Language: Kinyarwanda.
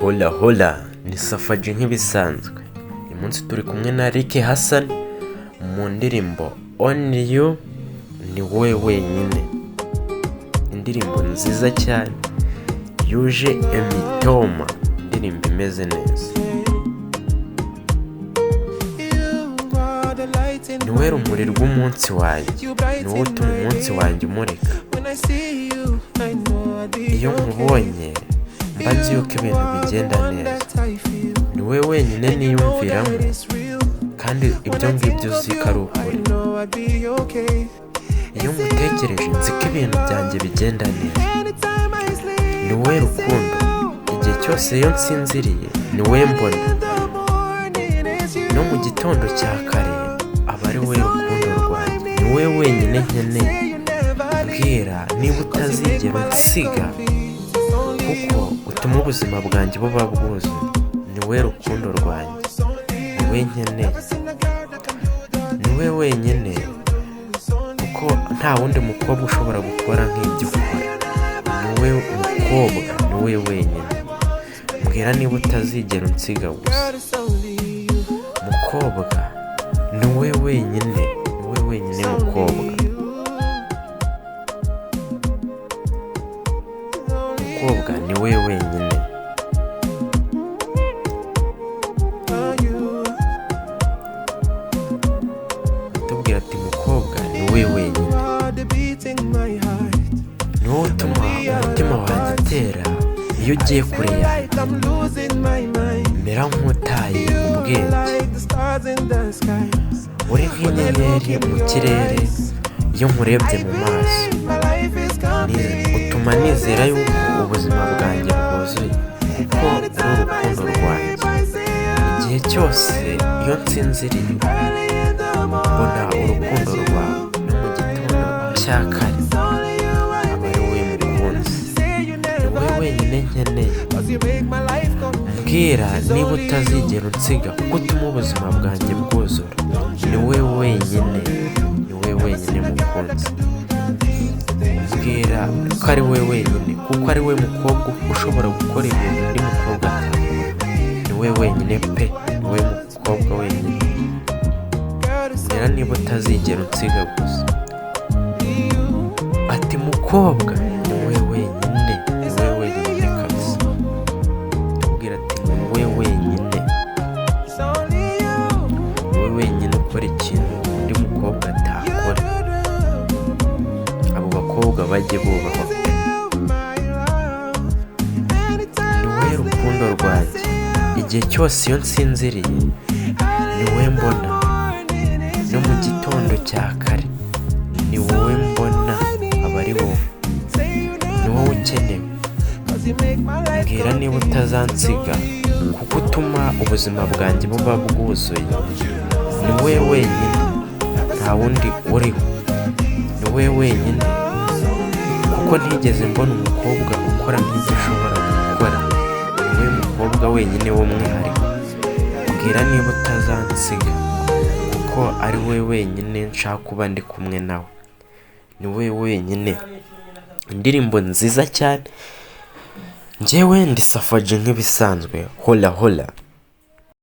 Hola hola, ni Safaji nk'ibisanzwe. Uyu munsi turi kumwe na Rick Hassan mu ndirimbo Only You, ni wowe wenyine. Indirimbo nziza cyane yuje imitoma, indirimbo imeze neza. Ni wowe rumuri rw'umunsi wanjye, ni wowe utuma umunsi wanjye umurika. Iyo nkubonye mba nzi yuko ibintu bigenda neza. Ni wowe wenyine niyumviramo, kandi ibyo ngibyo uzi ko ari ukuri. Iyo ngutekereje nzi ko ibintu byanjye bigenda neza. Ni wowe rukundo, igihe cyose iyo nsinziriye ni wowe mbona. No mu gitondo cya kare aba ari wowe rukundo rwanjye. Ni wowe wenyine nkeneye. Mbwira niba utazigera unsiga, kuko utuma ubuzima bwanjye buba bwuzuye. Ni wowe rukundo rwanjye, ni wowe nkeneye, ni wowe wenyine, kuko nta wundi mukobwa ushobora gukora nk'ibyo ukora. Ni wowe mukobwa, ni wowe wenyine. Mbwira niba utazigera unsiga gusa. Mukobwa, ni wowe wenyine, ni wowe wenyine mukobwa. Mukobwa, ni wowe wenyine. Tubwira ati mukobwa, ni wowe wenyine. Ni wowe utuma umutima wanjye utera iyo ugiye kure yawe. Mera nk'utaye ubwenge. Uri nk'inyenyeri mu kirere iyo nkurebye mu maso. Utuma nizera yuko ubuzima bwanjye bwuzuye, kuko uri urukundo rwanjye. Igihe cyose iyo nsinziriye mbona urukundo rwawe. No mu gitondo cya kare aba ari wowe mukunzi. Ni wowe wenyine nkeneye. Mbwira niba utazigera unsiga, kuko utuma ubuzima bwanjye bwuzura. Ni wowe wenyine, ni wowe wenyine mukunzi. Mbwira ko ari wowe wenyine, kuko ari wowe mukobwa ushobora gukora ibintu undi mukobwa atakora. Ni wowe wenyine pe, ni wowe mukobwa wenyine. Mbwira niba utazigera unsiga gusa. Ati mukobwa, ni wowe wenyine, ni wowe wenyine kabisa. Mbwira ati ni wowe wenyine, ni wowe wenyine ukora ikintu undi mukobwa atakora. Abo bakobwa bajye bubahwa. Ni wowe rukundo rwanjye. Igihe cyose iyo nsinziriye ni wowe mbona. No mu gitondo cya kare ni wowe mbona, aba ari wowe. Ni wowe ukenewe. Mbwira niba utazansiga, kuko utuma ubuzima bwanjye buba bwuzuye. Ni wowe wenyine, nta wundi uriho. Ni wowe wenyine, kuko ntigeze mbona umukobwa ukora nk'ibyo ushobora gukora. Ni wowe mukobwa wenyine w'umwihariko. Mbwira niba utazansiga, kuko ari wowe wenyine nshaka kuba ndi kumwe nawe. Ni wowe wenyine. Indirimbo nziza cyane. Njyewe ndi Safaji nk'ibisanzwe. Hola hola.